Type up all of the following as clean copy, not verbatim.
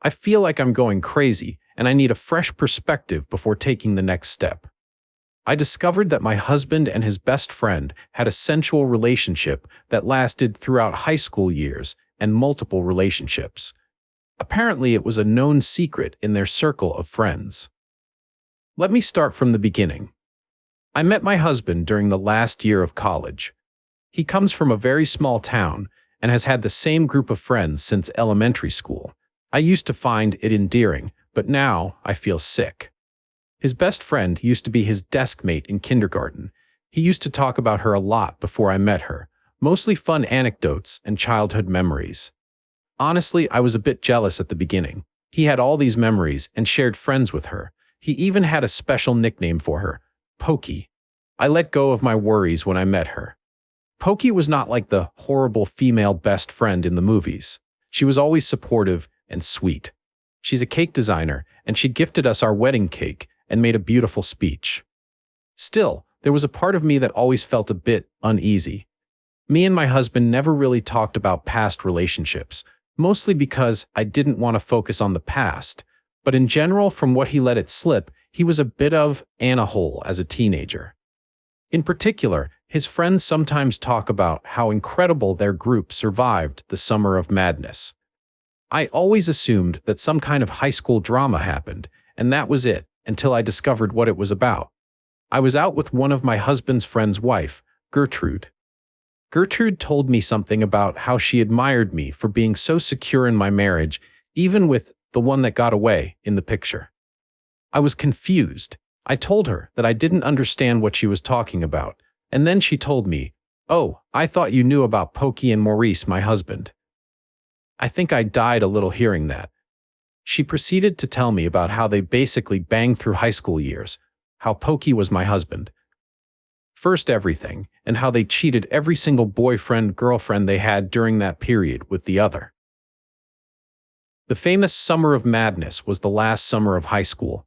I feel like I'm going crazy, and I need a fresh perspective before taking the next step. I discovered that my husband and his best friend had a sensual relationship that lasted throughout high school years and multiple relationships. Apparently, it was a known secret in their circle of friends. Let me start from the beginning. I met my husband during the last year of college. He comes from a very small town and has had the same group of friends since elementary school. I used to find it endearing, but now I feel sick. His best friend used to be his deskmate in kindergarten. He used to talk about her a lot before I met her, mostly fun anecdotes and childhood memories. Honestly, I was a bit jealous at the beginning. He had all these memories and shared friends with her. He even had a special nickname for her, Pokie. I let go of my worries when I met her. Pokie was not like the horrible female best friend in the movies. She was always supportive and sweet. She's a cake designer, and she gifted us our wedding cake and made a beautiful speech. Still, there was a part of me that always felt a bit uneasy. Me and my husband never really talked about past relationships, mostly because I didn't want to focus on the past, but in general, from what he let it slip, he was a bit of an a-hole as a teenager. In particular, his friends sometimes talk about how incredible their group survived the summer of madness. I always assumed that some kind of high school drama happened, and that was it, until I discovered what it was about. I was out with one of my husband's friend's wife, Gertrude. Gertrude told me something about how she admired me for being so secure in my marriage, even with the one that got away in the picture. I was confused. I told her that I didn't understand what she was talking about, and then she told me, "Oh, I thought you knew about Pokie and Maurice, my husband." I think I died a little hearing that. She proceeded to tell me about how they basically banged through high school years, how Pokie was my husband. First everything, and how they cheated every single boyfriend-girlfriend they had during that period with the other. The famous Summer of Madness was the last summer of high school.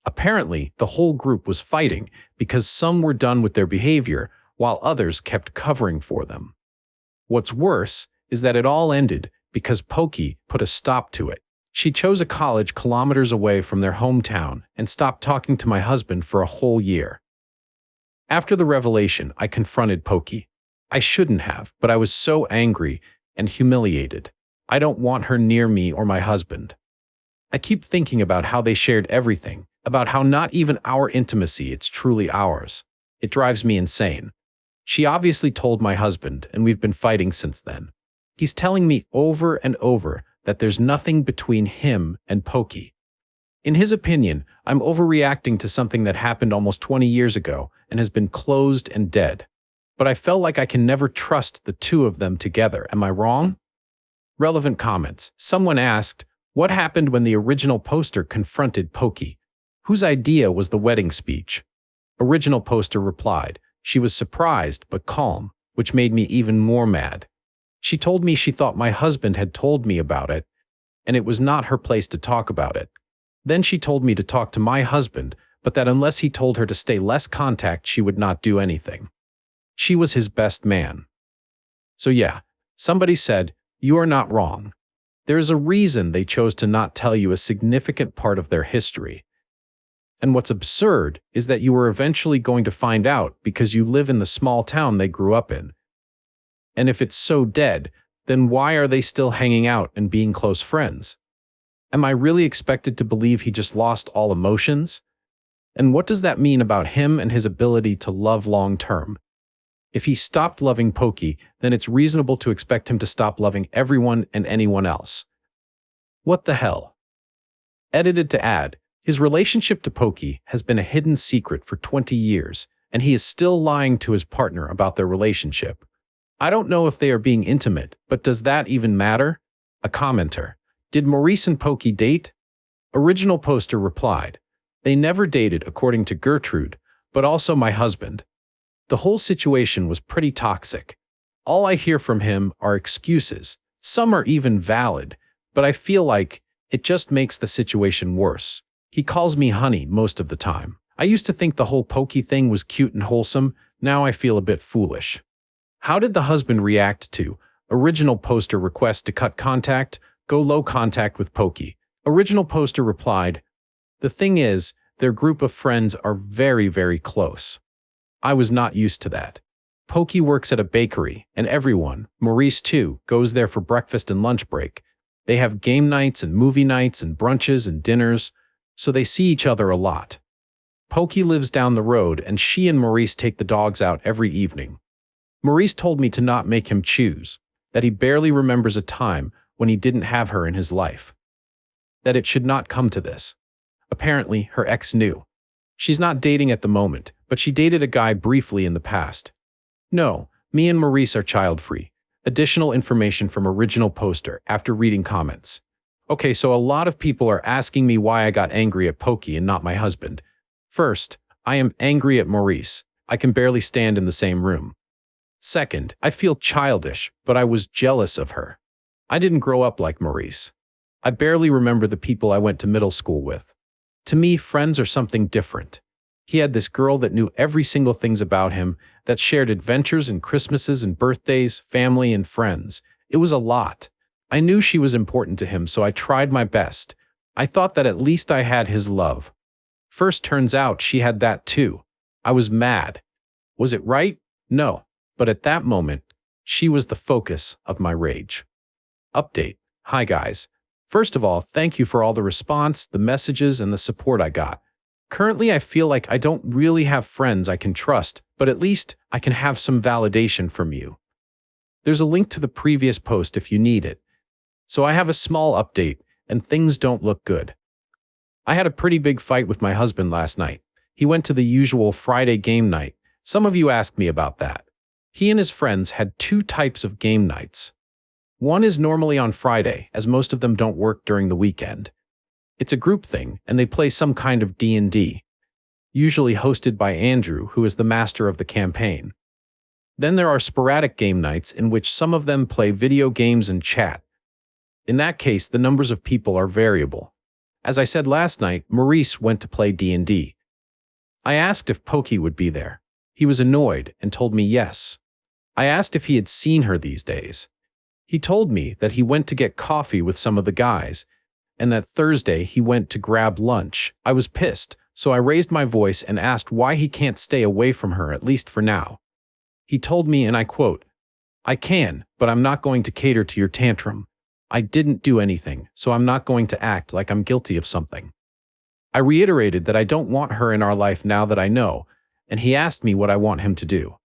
Apparently, the whole group was fighting because some were done with their behavior while others kept covering for them. What's worse is that it all ended because Pokie put a stop to it. She chose a college kilometers away from their hometown and stopped talking to my husband for a whole year. After the revelation, I confronted Pokie. I shouldn't have, but I was so angry and humiliated. I don't want her near me or my husband. I keep thinking about how they shared everything, about how not even our intimacy, it's truly ours. It drives me insane. She obviously told my husband, and we've been fighting since then. He's telling me over and over that there's nothing between him and Pokie. In his opinion, I'm overreacting to something that happened almost 20 years ago and has been closed and dead. But I felt like I can never trust the two of them together. Am I wrong? Relevant comments. Someone asked, what happened when the original poster confronted Pokie? Whose idea was the wedding speech? Original poster replied, she was surprised but calm, which made me even more mad. She told me she thought my husband had told me about it, and it was not her place to talk about it. Then she told me to talk to my husband, but that unless he told her to stay less contact, she would not do anything. She was his best man. So yeah, somebody said, you are not wrong. There is a reason they chose to not tell you a significant part of their history. And what's absurd is that you were eventually going to find out because you live in the small town they grew up in. And if it's so dead, then why are they still hanging out and being close friends? Am I really expected to believe he just lost all emotions? And what does that mean about him and his ability to love long term? If he stopped loving Pokie, then it's reasonable to expect him to stop loving everyone and anyone else. What the hell? Edited to add, his relationship to Pokie has been a hidden secret for 20 years, and he is still lying to his partner about their relationship. I don't know if they are being intimate, but does that even matter? A commenter. Did Maurice and Pokie date? Original poster replied. They never dated according to Gertrude, but also my husband. The whole situation was pretty toxic. All I hear from him are excuses. Some are even valid, but I feel like it just makes the situation worse. He calls me honey most of the time. I used to think the whole Pokie thing was cute and wholesome. Now I feel a bit foolish. How did the husband react to original poster request to cut contact, go low contact with Pokie, Original poster replied, "The thing is, their group of friends are very, very close." I was not used to that. Pokie works at a bakery, and everyone, Maurice too, goes there for breakfast and lunch break. They have game nights and movie nights and brunches and dinners, so they see each other a lot. Pokie lives down the road, and she and Maurice take the dogs out every evening. Maurice told me to not make him choose, that he barely remembers a time when he didn't have her in his life. That it should not come to this. Apparently, her ex knew. She's not dating at the moment, but she dated a guy briefly in the past. No, me and Maurice are child-free. Additional information from original poster after reading comments. Okay, so a lot of people are asking me why I got angry at Pokie and not my husband. First, I am angry at Maurice. I can barely stand in the same room. Second, I feel childish, but I was jealous of her. I didn't grow up like Maurice. I barely remember the people I went to middle school with. To me, friends are something different. He had this girl that knew every single thing about him, that shared adventures and Christmases and birthdays, family and friends. It was a lot. I knew she was important to him, so I tried my best. I thought that at least I had his love. First, turns out she had that too. I was mad. Was it right? No. But at that moment, she was the focus of my rage. Update. Hi guys. First of all, thank you for all the response, the messages, and the support I got. Currently, I feel like I don't really have friends I can trust, but at least I can have some validation from you. There's a link to the previous post if you need it. So I have a small update, and things don't look good. I had a pretty big fight with my husband last night. He went to the usual Friday game night. Some of you asked me about that. He and his friends had 2 types of game nights. One is normally on Friday, as most of them don't work during the weekend. It's a group thing, and they play some kind of D&D, usually hosted by Andrew, who is the master of the campaign. Then there are sporadic game nights in which some of them play video games and chat. In that case, the numbers of people are variable. As I said last night, Maurice went to play D&D. I asked if Pokie would be there. He was annoyed and told me yes. I asked if he had seen her these days. He told me that he went to get coffee with some of the guys, and that Thursday he went to grab lunch. I was pissed, so I raised my voice and asked why he can't stay away from her, at least for now. He told me, and I quote, "I can, but I'm not going to cater to your tantrum. I didn't do anything, so I'm not going to act like I'm guilty of something." I reiterated that I don't want her in our life now that I know, and he asked me what I want him to do.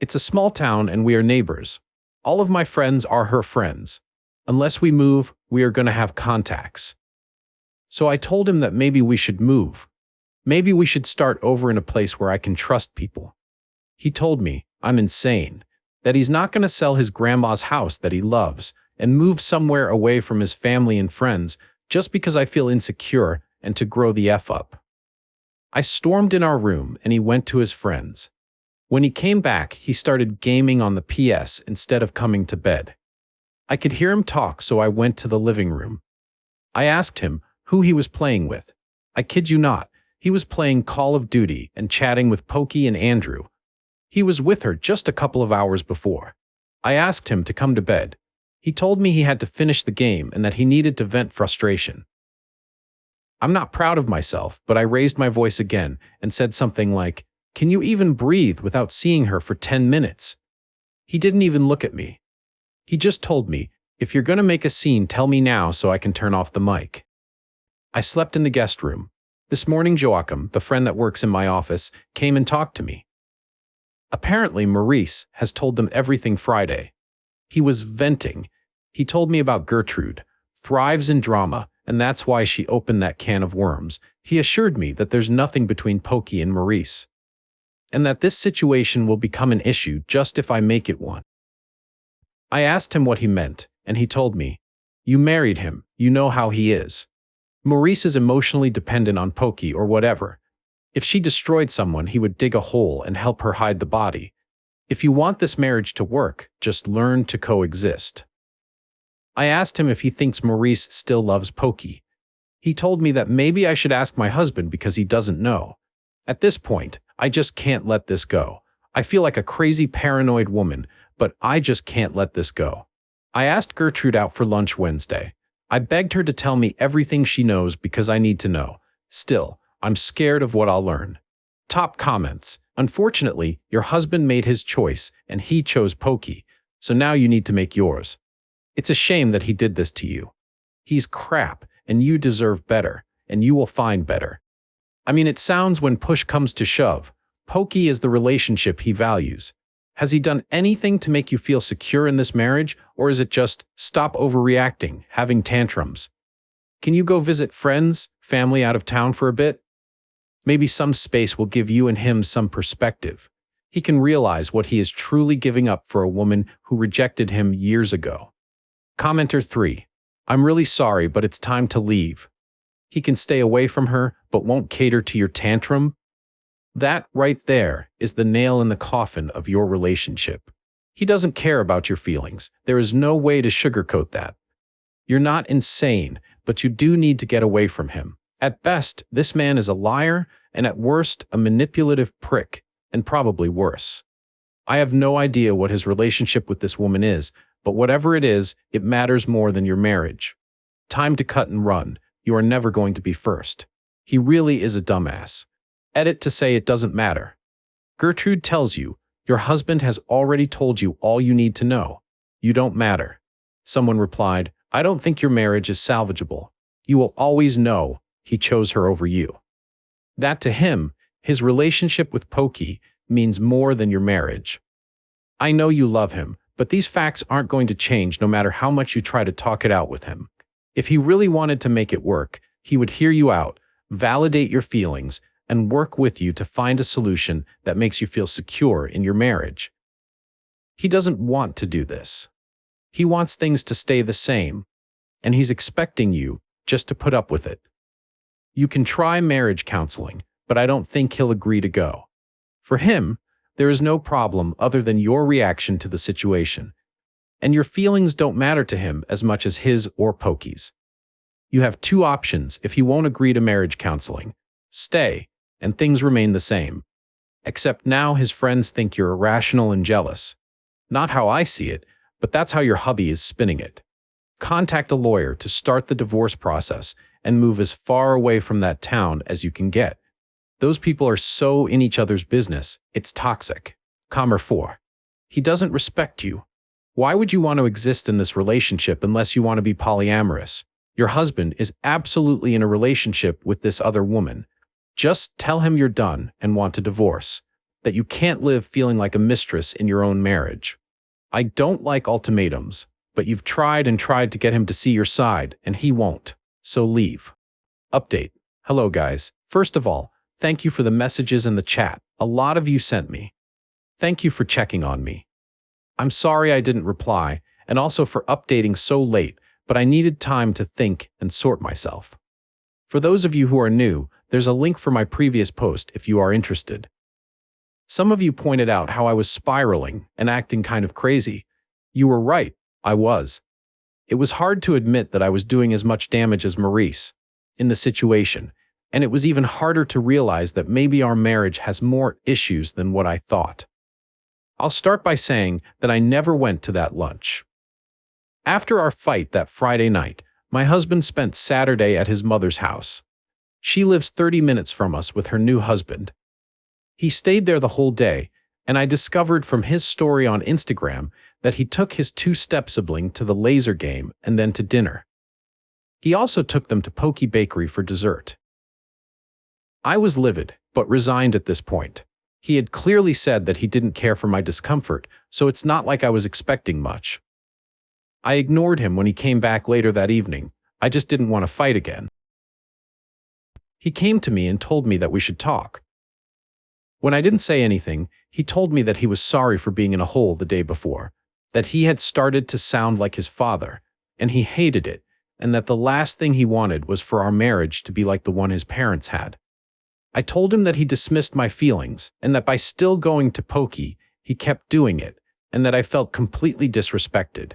It's a small town and we are neighbors. All of my friends are her friends. Unless we move, we are going to have contacts. So I told him that maybe we should move. Maybe we should start over in a place where I can trust people. He told me I'm insane, that he's not going to sell his grandma's house that he loves and move somewhere away from his family and friends just because I feel insecure and to grow the F up. I stormed in our room and he went to his friends. When he came back, he started gaming on the PS instead of coming to bed. I could hear him talk, so I went to the living room. I asked him who he was playing with. I kid you not, he was playing Call of Duty and chatting with Pokie and Andrew. He was with her just a couple of hours before. I asked him to come to bed. He told me he had to finish the game and that he needed to vent frustration. I'm not proud of myself, but I raised my voice again and said something like, "Can you even breathe without seeing her for 10 minutes? He didn't even look at me. He just told me, "If you're gonna make a scene, tell me now so I can turn off the mic." I slept in the guest room. This morning Joachim, the friend that works in my office, came and talked to me. Apparently Maurice has told them everything Friday. He was venting. He told me about Gertrude, thrives in drama, and that's why she opened that can of worms. He assured me that there's nothing between Pokie and Maurice, and that this situation will become an issue just if I make it one. I asked him what he meant, and he told me, "You married him, you know how he is. Maurice is emotionally dependent on Pokie or whatever. If she destroyed someone, he would dig a hole and help her hide the body. If you want this marriage to work, just learn to coexist." I asked him if he thinks Maurice still loves Pokie. He told me that maybe I should ask my husband because he doesn't know. At this point, I just can't let this go. I feel like a crazy paranoid woman, but I just can't let this go. I asked Gertrude out for lunch Wednesday. I begged her to tell me everything she knows because I need to know. Still, I'm scared of what I'll learn. Top comments. Unfortunately, your husband made his choice and he chose Pokie, so now you need to make yours. It's a shame that he did this to you. He's crap and you deserve better, and you will find better. I mean, it sounds when push comes to shove, Pokie is the relationship he values. Has he done anything to make you feel secure in this marriage, or is it just stop overreacting, having tantrums? Can you go visit friends, family out of town for a bit? Maybe some space will give you and him some perspective. He can realize what he is truly giving up for a woman who rejected him years ago. Commenter 3. I'm really sorry, but it's time to leave. He can stay away from her, but won't cater to your tantrum. That right there is the nail in the coffin of your relationship. He doesn't care about your feelings. There is no way to sugarcoat that. You're not insane, but you do need to get away from him. At best, this man is a liar, and at worst, a manipulative prick, and probably worse. I have no idea what his relationship with this woman is, but whatever it is, it matters more than your marriage. Time to cut and run. You are never going to be first. He really is a dumbass. Edit to say it doesn't matter. Gertrude tells you, your husband has already told you all you need to know. You don't matter. Someone replied, I don't think your marriage is salvageable. You will always know he chose her over you. That to him, his relationship with Pokie means more than your marriage. I know you love him, but these facts aren't going to change no matter how much you try to talk it out with him. If he really wanted to make it work, he would hear you out, validate your feelings, and work with you to find a solution that makes you feel secure in your marriage. He doesn't want to do this. He wants things to stay the same, and he's expecting you just to put up with it. You can try marriage counseling, but I don't think he'll agree to go. For him, there is no problem other than your reaction to the situation, and your feelings don't matter to him as much as his or Pokie's. You have two options if he won't agree to marriage counseling. Stay, and things remain the same. Except now his friends think you're irrational and jealous. Not how I see it, but that's how your hubby is spinning it. Contact a lawyer to start the divorce process and move as far away from that town as you can get. Those people are so in each other's business, it's toxic. Commenter 4. He doesn't respect you. Why would you want to exist in this relationship unless you want to be polyamorous? Your husband is absolutely in a relationship with this other woman. Just tell him you're done and want a divorce, that you can't live feeling like a mistress in your own marriage. I don't like ultimatums, but you've tried and tried to get him to see your side, and he won't. So leave. Update. Hello guys. First of all, thank you for the messages in the chat. A lot of you sent me. Thank you for checking on me. I'm sorry I didn't reply, and also for updating so late, but I needed time to think and sort myself. For those of you who are new, there's a link for my previous post if you are interested. Some of you pointed out how I was spiraling and acting kind of crazy. You were right, I was. It was hard to admit that I was doing as much damage as Maurice in the situation, and it was even harder to realize that maybe our marriage has more issues than what I thought. I'll start by saying that I never went to that lunch. After our fight that Friday night, my husband spent Saturday at his mother's house. She lives 30 minutes from us with her new husband. He stayed there the whole day, and I discovered from his story on Instagram that he took his two-step sibling to the laser game and then to dinner. He also took them to Pokie Bakery for dessert. I was livid, but resigned at this point. He had clearly said that he didn't care for my discomfort, so it's not like I was expecting much. I ignored him when he came back later that evening. I just didn't want to fight again. He came to me and told me that we should talk. When I didn't say anything, he told me that he was sorry for being in a hole the day before, that he had started to sound like his father, and he hated it, and that the last thing he wanted was for our marriage to be like the one his parents had. I told him that he dismissed my feelings, and that by still going to Pokie, he kept doing it, and that I felt completely disrespected.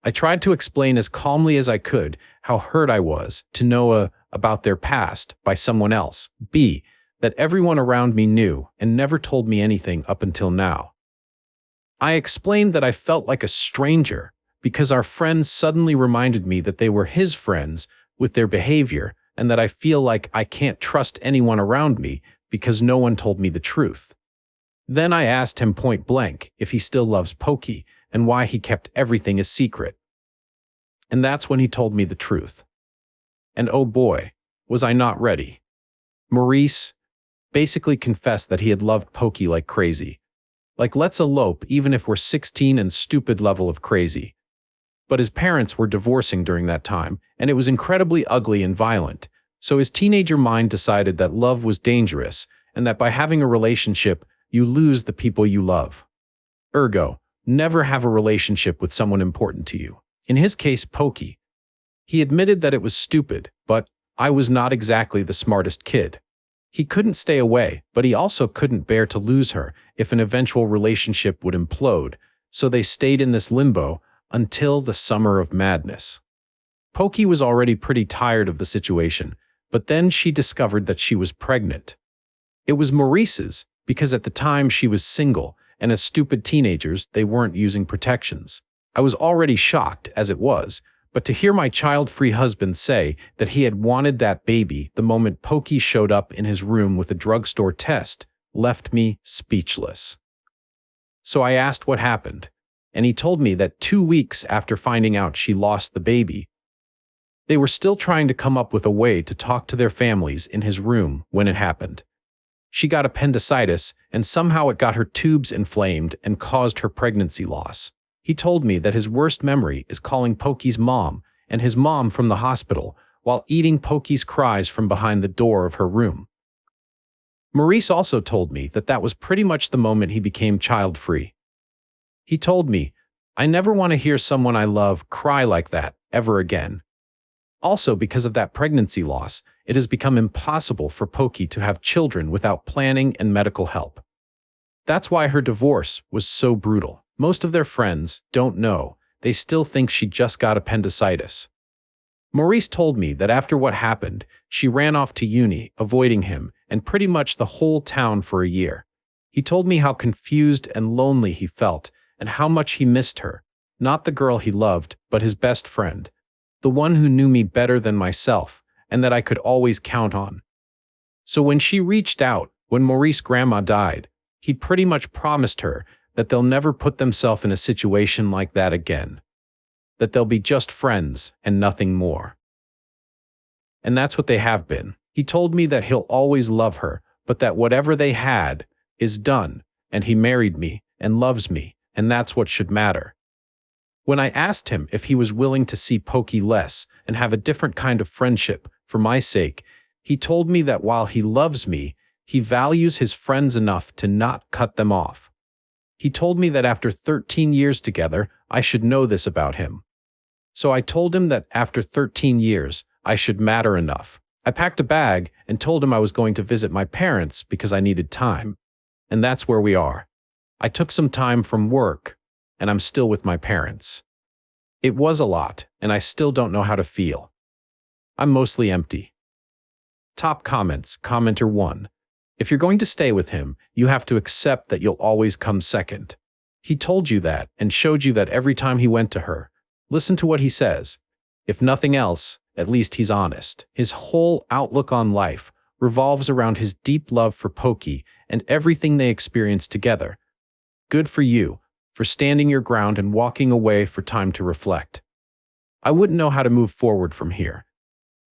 I tried to explain as calmly as I could how hurt I was to know about their past by someone else, B, that everyone around me knew and never told me anything up until now. I explained that I felt like a stranger, because our friends suddenly reminded me that they were his friends with their behavior and that I feel like I can't trust anyone around me because no one told me the truth. Then I asked him point blank if he still loves Pokie and why he kept everything a secret. And that's when he told me the truth. And oh boy, was I not ready. Maurice basically confessed that he had loved Pokie like crazy. Like, let's elope even if we're 16 and stupid level of crazy. But his parents were divorcing during that time, and it was incredibly ugly and violent, so his teenager mind decided that love was dangerous, and that by having a relationship, you lose the people you love. Ergo, never have a relationship with someone important to you. In his case, Pokie. He admitted that it was stupid, but I was not exactly the smartest kid. He couldn't stay away, but he also couldn't bear to lose her if an eventual relationship would implode, so they stayed in this limbo until the summer of madness. Pokie was already pretty tired of the situation, but then she discovered that she was pregnant. It was Maurice's, because at the time she was single, and as stupid teenagers, they weren't using protections. I was already shocked as it was, but to hear my child-free husband say that he had wanted that baby the moment Pokie showed up in his room with a drugstore test left me speechless. So I asked what happened, and he told me that 2 weeks after finding out she lost the baby, they were still trying to come up with a way to talk to their families in his room when it happened. She got appendicitis, and somehow it got her tubes inflamed and caused her pregnancy loss. He told me that his worst memory is calling Pokie's mom and his mom from the hospital while eating Pokie's cries from behind the door of her room. Maurice also told me that that was pretty much the moment he became child-free. He told me, "I never want to hear someone I love cry like that ever again." Also, because of that pregnancy loss, it has become impossible for Pokie to have children without planning and medical help. That's why her divorce was so brutal. Most of their friends don't know. They still think she just got appendicitis. Maurice told me that after what happened, she ran off to uni, avoiding him, and pretty much the whole town for a year. He told me how confused and lonely he felt, and how much he missed her. Not the girl he loved, but his best friend. The one who knew me better than myself, and that I could always count on. So when she reached out, when Maurice's grandma died, he pretty much promised her that they'll never put themselves in a situation like that again. That they'll be just friends and nothing more. And that's what they have been. He told me that he'll always love her, but that whatever they had is done, and he married me and loves me, and that's what should matter. When I asked him if he was willing to see Pokie less and have a different kind of friendship for my sake, he told me that while he loves me, he values his friends enough to not cut them off. He told me that after 13 years together, I should know this about him. So I told him that after 13 years, I should matter enough. I packed a bag and told him I was going to visit my parents because I needed time. And that's where we are. I took some time from work, and I'm still with my parents. It was a lot, and I still don't know how to feel. I'm mostly empty. Top comments. Commenter 1. If you're going to stay with him, you have to accept that you'll always come second. He told you that and showed you that every time he went to her. Listen to what he says. If nothing else, at least he's honest. His whole outlook on life revolves around his deep love for Pokie and everything they experienced together. Good for you, for standing your ground and walking away for time to reflect. I wouldn't know how to move forward from here.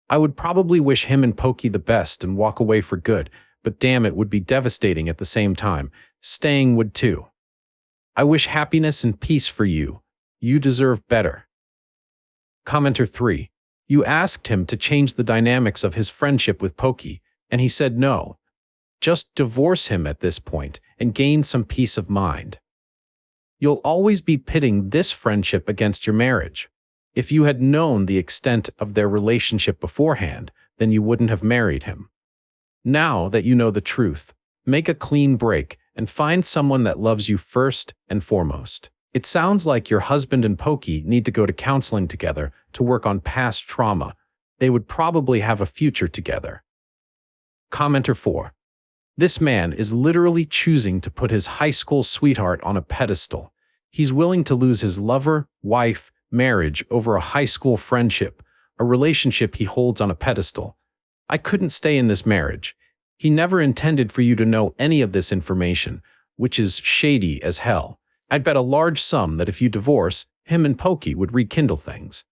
I would probably wish him and Pokie the best and walk away for good, but damn, it would be devastating at the same time. Staying would too. I wish happiness and peace for you. You deserve better. Commenter 3. You asked him to change the dynamics of his friendship with Pokie, and he said no. Just divorce him at this point and gain some peace of mind. You'll always be pitting this friendship against your marriage. If you had known the extent of their relationship beforehand, then you wouldn't have married him. Now that you know the truth, make a clean break and find someone that loves you first and foremost. It sounds like your husband and Pokie need to go to counseling together to work on past trauma. They would probably have a future together. Commenter 4. This man is literally choosing to put his high school sweetheart on a pedestal. He's willing to lose his lover, wife, marriage over a high school friendship, a relationship he holds on a pedestal. I couldn't stay in this marriage. He never intended for you to know any of this information, which is shady as hell. I'd bet a large sum that if you divorce, him and Pokie would rekindle things.